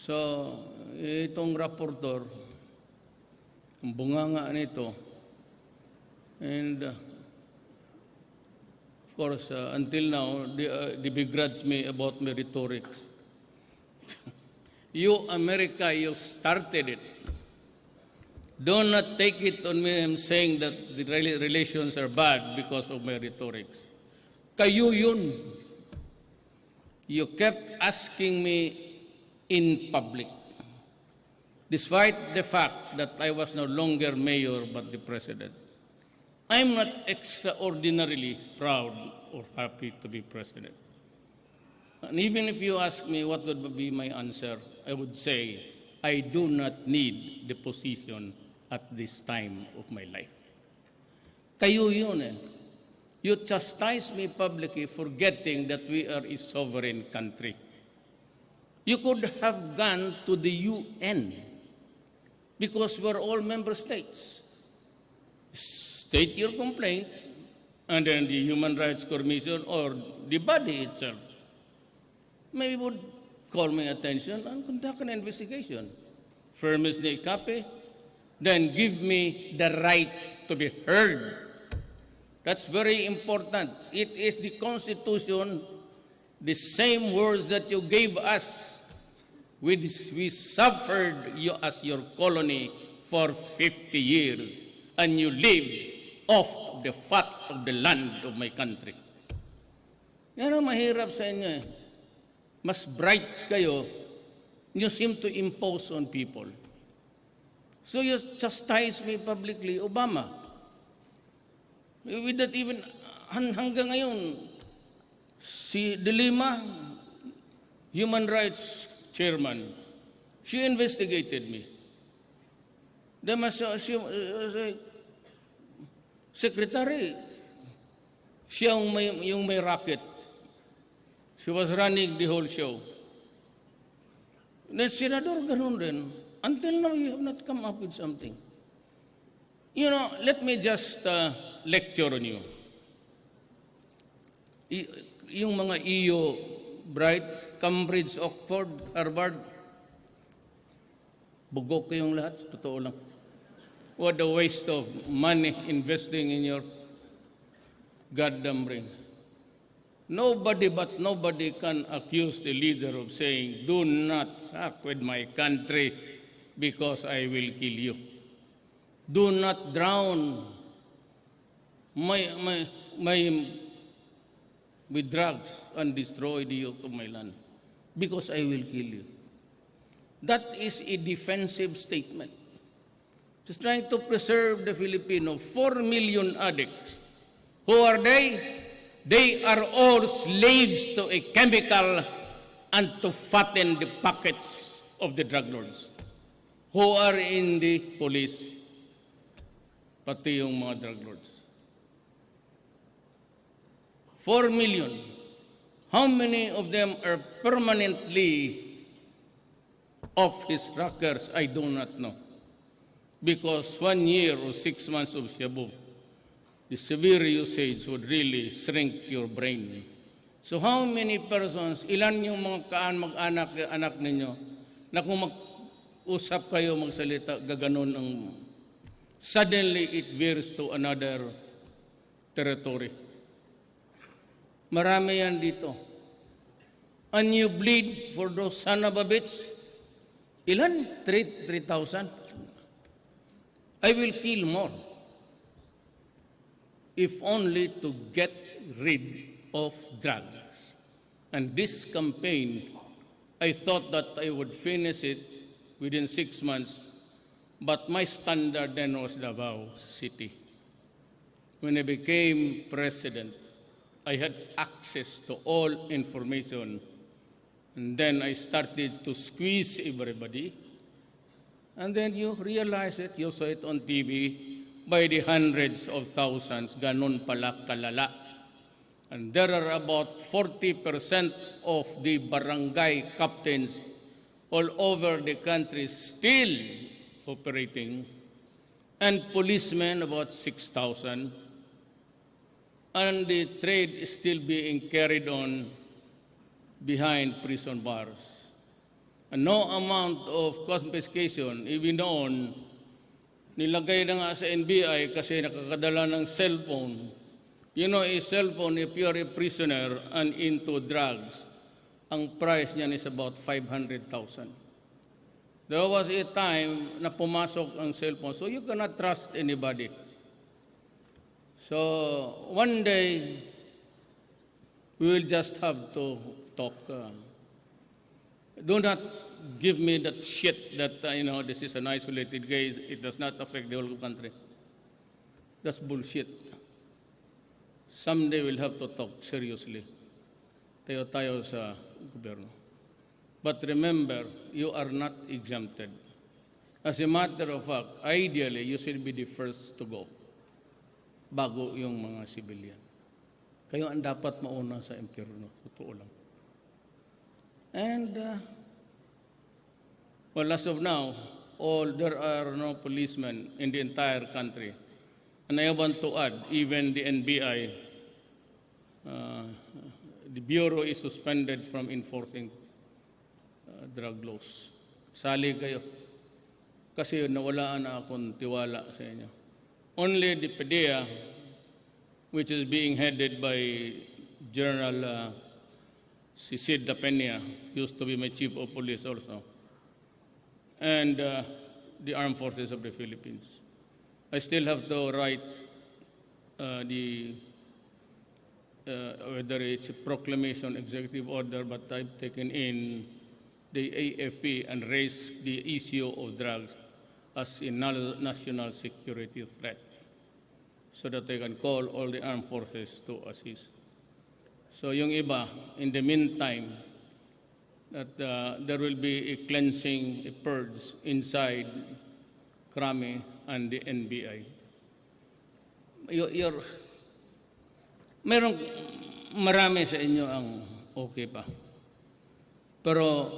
So, itong rapporteur, ang bunganga nito, and of course, until now, they begrudge me about my rhetorics. You, America, you started it. Do not take it on me I'm saying that the relations are bad because of my rhetorics. Kayo yun. You kept asking me in public, despite the fact that I was no longer mayor but the president. I'm not extraordinarily proud or happy to be president. And even if you ask me what would be my answer, I would say, I do not need the position at this time of my life. Kayo yun eh. You chastise me publicly forgetting that we are a sovereign country. You could have gone to the UN because we're all member states. State your complaint, and then the Human Rights Commission or the body itself maybe would call my attention and conduct an investigation. Furnish me a copy, then give me the right to be heard. That's very important. It is the Constitution, the same words that you gave us. We suffered you as your colony for 50 years, and you lived off the fat of the land of my country. Yan ang mahirap sa inyo eh. Mas bright kayo, you seem to impose on people. So you chastise me publicly, Obama. With that even, hanggang ngayon, si De Lima, Human Rights Chairman, she investigated me. Then secretary, siya yung may racket. She was running the whole show. Then senador, ganun rin. Until now, you have not come up with something. You know, let me just lecture on you. Yung mga EU, Bright, Cambridge, Oxford, Harvard, bugok kayong lahat, totoo lang. What a waste of money investing in your goddamn brains. Nobody can accuse the leader of saying, do not fuck with my country because I will kill you. Do not drown with drugs and destroy the youth of my land because I will kill you. That is a defensive statement. Just trying to preserve the Filipino 4 million addicts. Who are they? They are all slaves to a chemical and to fatten the pockets of the drug lords who are in the police, pati yung mga drug lords. 4 million. How many of them are permanently off his rockers? I do not know. Because 1 year or 6 months of shabu, the severe usage would really shrink your brain. So how many persons, ilan yung mga mag-anak ninyo, na kung mag-usap kayo, magsalita, gaganon ang, suddenly it veers to another territory. Marami yan dito. And you bleed for those son of a bitch. Ilan? 3,000? I will kill more. If only to get rid of drugs. And this campaign, I thought that I would finish it within 6 months, but my standard then was Davao City. When I became president, I had access to all information, and then I started to squeeze everybody, and then you realize it, you saw it on TV, by the hundreds of thousands, ganun pala kalala. And there are about 40% of the barangay captains all over the country still operating, and policemen about 6,000. And the trade is still being carried on behind prison bars. And no amount of confiscation, even noon, nilagay na nga sa NBI kasi nakakadala ng cellphone. You know, a cellphone, if you're a prisoner and into drugs, ang price niyan is about 500,000. There was a time na pumasok ang cellphone, so you cannot trust anybody. So one day, we will just have to talk. Do not give me that shit that, this is an isolated case. It does not affect the whole country. That's bullshit. Someday we'll have to talk seriously. Tayo sa gobyerno. But remember, you are not exempted. As a matter of fact, ideally, you should be the first to go bago yung mga civilian. Kayo ang dapat mauna sa impyerno. Totoo lang. And, well, as of now, there are no policemen in the entire country. And I want to add, even the NBI, the Bureau is suspended from enforcing drug laws. Sali kayo. Kasi nawalaan na akong tiwala sa inyo. Only the PDEA, which is being headed by General Sid Peña, used to be my chief of police also, and the Armed Forces of the Philippines. I still have to write whether it's a proclamation, executive order, but I've taken in the AFP and raised the issue of drugs as a national security threat, so that they can call all the armed forces to assist. So yung iba, in the meantime, that there will be a cleansing, a purge inside Krami and the NBI. Merong marami sa inyo ang okay pa. Pero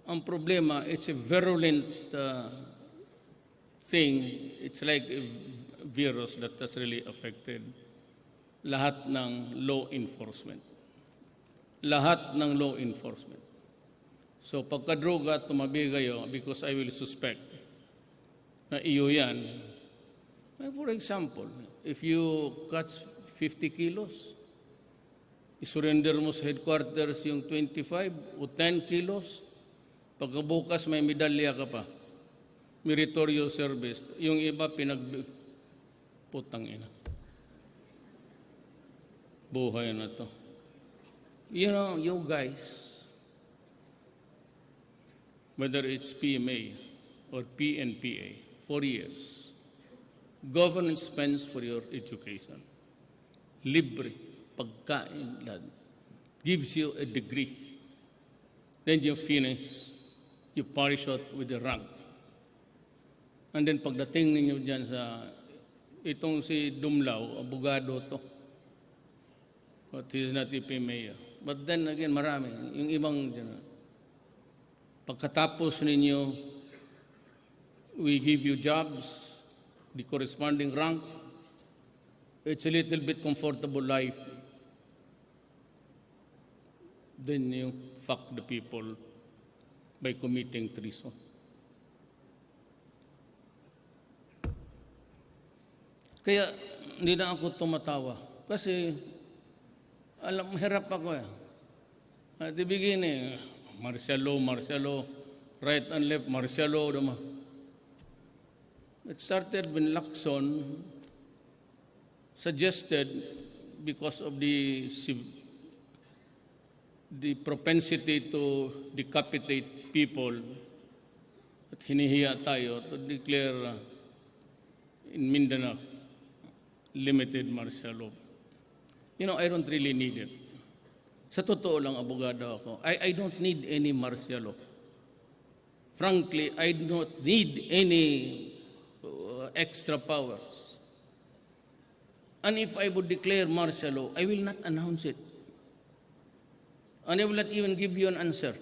ang problema, it's a virulent thing. It's like a virus that has really affected lahat ng law enforcement. Lahat ng law enforcement. So pagkadroga, tumabi kayo because I will suspect na iyo yan. For example, if you catch 50 kilos, isurrender mo sa headquarters yung 25 o 10 kilos, pagkabukas may medalya ka pa. Meritorious service. Yung iba putang ina. Buhay na to. You know, you guys, whether it's PMA or PNPA, 4 years, government spends for your education. Libre, pagkain, lahat. Gives you a degree. Then you finish, you polish out with the rank. And then pagdating ninyo dyan sa, itong si Dumlao, abogado to. But he is not a PMA. But then again, marami. Yung ibang dyan. Pagkatapos ninyo, we give you jobs, the corresponding rank. It's a little bit comfortable life. Then you fuck the people by committing treason. Kaya hindi na ako tumatawa. Kasi hirap ako eh. At the beginning, martial law, right and left, martial law naman. It started when Lacson suggested, because of the propensity to decapitate people, at hinihiya tayo to declare in Mindanao limited martial law. You know, I don't really need it. Sa totoo lang, abogado ako. I don't need any martial law. Frankly, I don't need any extra powers. And if I would declare martial law, I will not announce it. And I will not even give you an answer.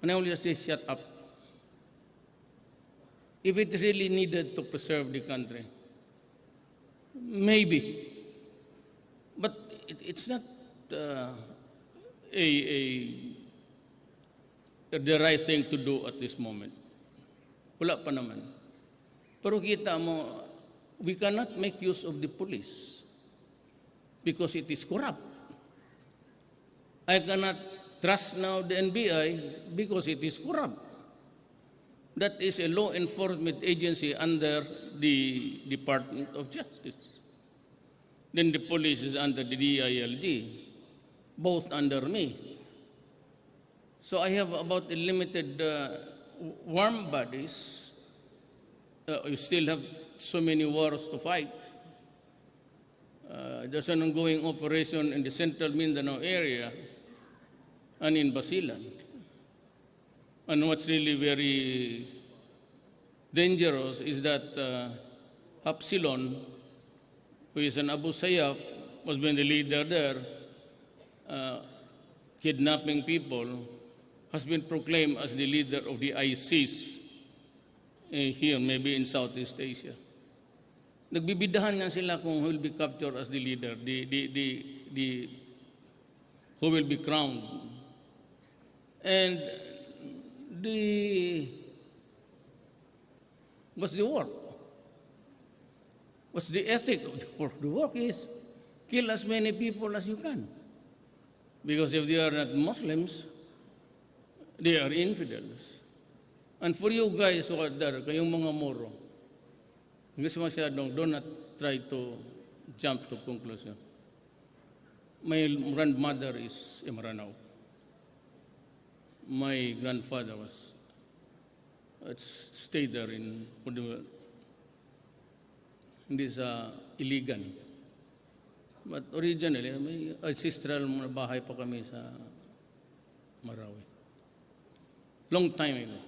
And I will just say, shut up. If it really needed to preserve the country, maybe. But it's not a the right thing to do at this moment. Wala pa naman. Pero kita mo, we cannot make use of the police because it is corrupt. I cannot trust now the NBI because it is corrupt. That is a law enforcement agency under the Department of Justice. Then the police is under the DILG, both under me. So I have about a limited warm bodies. You still have so many wars to fight. There's an ongoing operation in the central Mindanao area and in Basilan. And what's really very dangerous is that Hapsilon, who is an Abu Sayyaf, was been the leader there, kidnapping people, has been proclaimed as the leader of the ISIS here, maybe in Southeast Asia. Nagbibidahan nga sila kung who will be captured as the leader, who will be crowned. And what's the work? What's the ethic of the work? The work is kill as many people as you can. Because if they are not Muslims, they are infidels. And for you guys who are there, kayong mga Moro, kasi masyadong, do not try to jump to conclusion. My grandmother is a Maranao. My grandfather stayed there in this Iligan. But originally, may ancestral bahay pa kami sa Marawi. Long time ago.